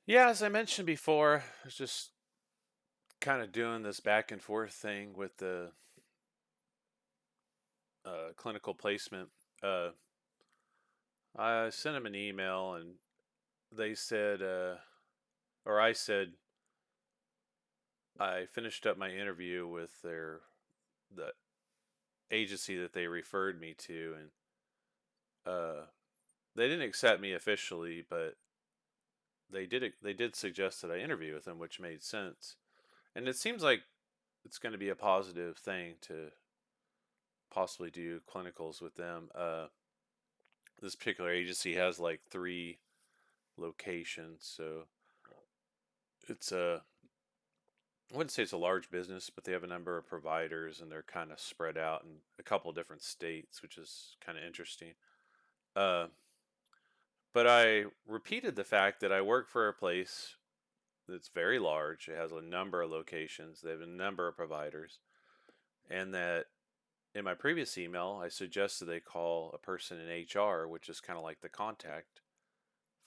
Yeah, as I mentioned before, I was just kind of doing this back and forth thing with the clinical placement. Uh, I sent them an email and they said, or I said, I finished up my interview with the agency that they referred me to, and uh, they didn't accept me officially, but they did suggest that I interview with them, which made sense. And it seems like it's going to be a positive thing to possibly do clinicals with them. This particular agency has like three locations, so it's a I wouldn't say it's a large business, but they have a number of providers and they're kind of spread out in a couple of different states, which is kind of interesting. Uh, but I repeated the fact that I work for a place that's very large. It has a number of locations. They have a number of providers, and that in my previous email, I suggested they call a person in HR, which is kind of like the contact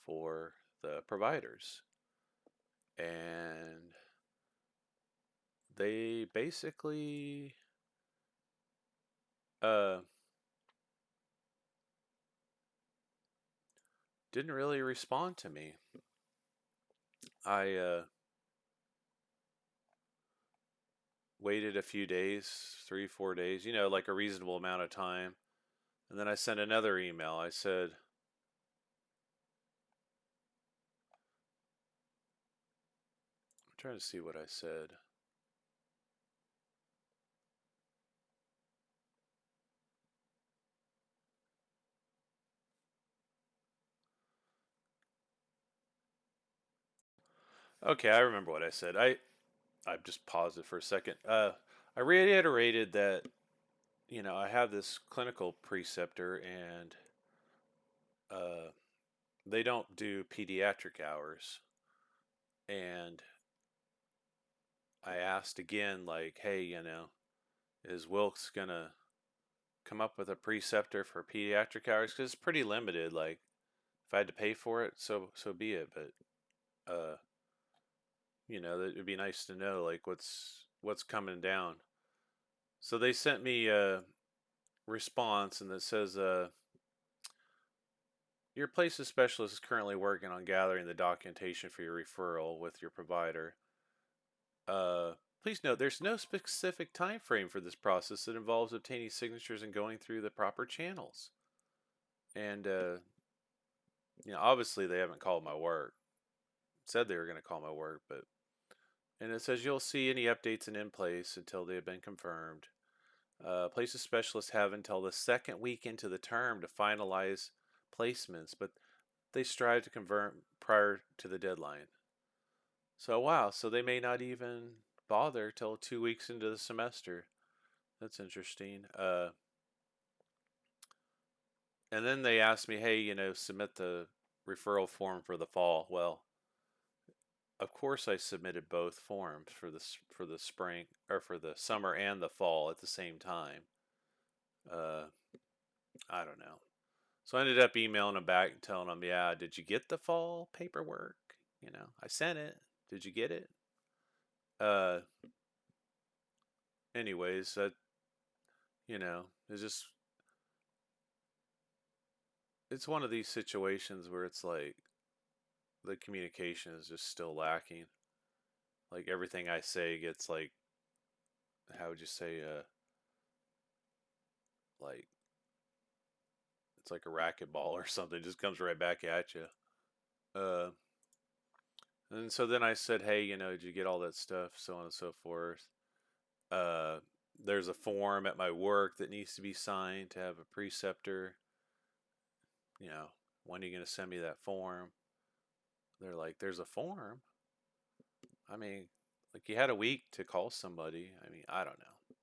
for the providers. And they basically uh, didn't really respond to me. I waited a few days, 3, 4 days, like a reasonable amount of time. And then I sent another email. I said, I'm trying to see what I said. Okay, I remember what I said. I just paused it for a second. I reiterated that I have this clinical preceptor, and uh, they don't do pediatric hours. And I asked again, like, hey, is Wilkes gonna come up with a preceptor for pediatric hours? Because it's pretty limited. Like, if I had to pay for it, so be it. But uh, it'd be nice to know like what's coming down. So they sent me a response, and that says, your places specialist is currently working on gathering the documentation for your referral with your provider. Uh, Please note there's no specific time frame for this process that involves obtaining signatures and going through the proper channels. And obviously they haven't called my work. Said they were going to call my work, but and it says you'll see any updates in place until they have been confirmed. Places specialists have until the second week into the term to finalize placements, but they strive to convert prior to the deadline. So wow, so they may not even bother till 2 weeks into the semester. That's interesting. And then they asked me, hey, submit the referral form for the fall. Well, of course I submitted both forms for the spring or for the summer and the fall at the same time. Uh, I don't know. So I ended up emailing them back and telling them, yeah, did you get the fall paperwork? I sent it. Did you get it? Uh, Anyways, it's just it's one of these situations where it's like the communication is just still lacking. Like everything I say gets like, how would you say, like it's like a racquetball or something. It just comes right back at you. Uh, and so then I said, hey, did you get all that stuff? So on and so forth. Uh, there's a form at my work that needs to be signed to have a preceptor. You know, when are you going to send me that form? They're like, there's a form. I mean, like you had a week to call somebody. I mean, I don't know.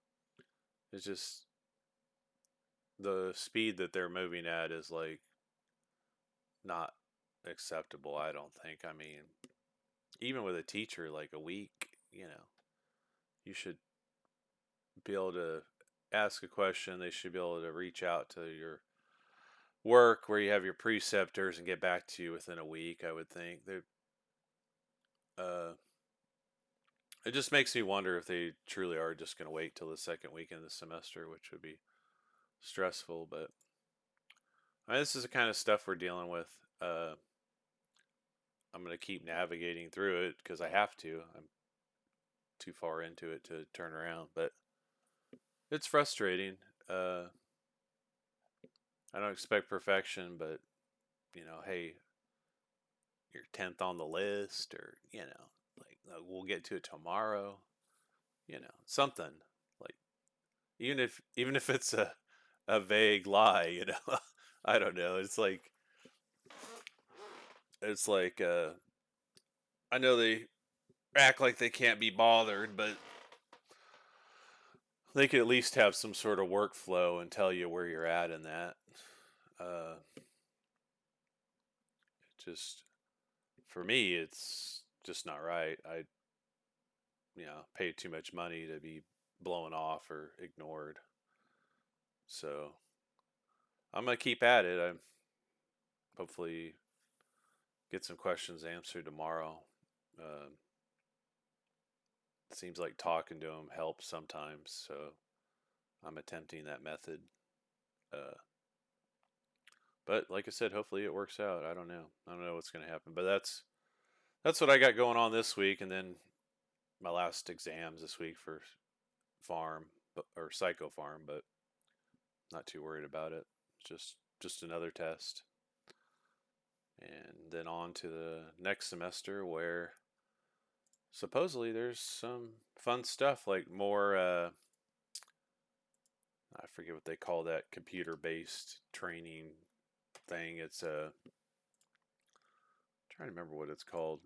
It's just the speed that they're moving at is like not acceptable, I don't think. I mean, even with a teacher, like a week, you should be able to ask a question. They should be able to reach out to your work where you have your preceptors and get back to you within a week, I would think. uh, it just makes me wonder if they truly are just going to wait till the second weekend of the semester, which would be stressful. But I mean, this is the kind of stuff we're dealing with. I'm going to keep navigating through it because I have to. I'm too far into it to turn around, but it's frustrating. Uh, I don't expect perfection, but hey, you're 10th on the list, or like we'll get to it tomorrow. Something like even if it's a vague lie. I don't know. It's like I know they act like they can't be bothered, but they could at least have some sort of workflow and tell you where you're at in that. Uh, just for me, it's just not right. I paid too much money to be blown off or ignored. So I'm gonna keep at it. I hopefully get some questions answered tomorrow. Uh, it seems like talking to them helps sometimes, so I'm attempting that method. Uh, but like I said, hopefully it works out. I don't know. I don't know what's gonna happen, but that's what I got going on this week, and then my last exams this week for farm or psycho farm, but not too worried about it. Just another test, and then on to the next semester where supposedly there's some fun stuff like more. I forget what they call that computer-based training thing. It's trying to remember what it's called.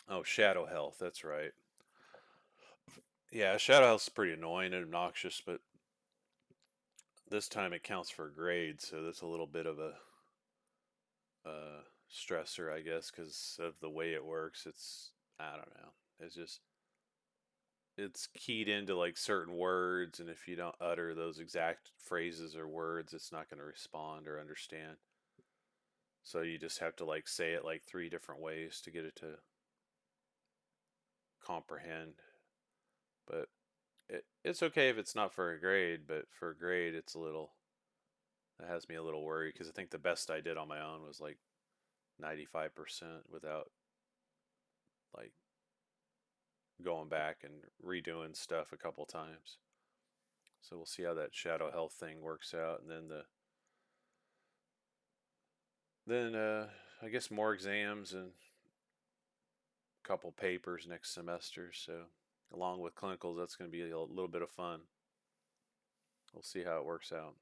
Oh, shadow health. That's right. Yeah, shadow health's pretty annoying and obnoxious, but this time it counts for grades, so that's a little bit of a stressor, I guess, because of the way it works. I don't know. It's just it's keyed into like certain words, and if you don't utter those exact phrases or words, it's not going to respond or understand. So you just have to like say it like three different ways to get it to comprehend. But it's okay if it's not for a grade, but for a grade, that has me a little worried because I think the best I did on my own was like 95% without like going back and redoing stuff a couple times. So we'll see how that shadow health thing works out, and then I guess more exams and a couple papers next semester. So along with clinicals, that's going to be a little bit of fun. We'll see how it works out.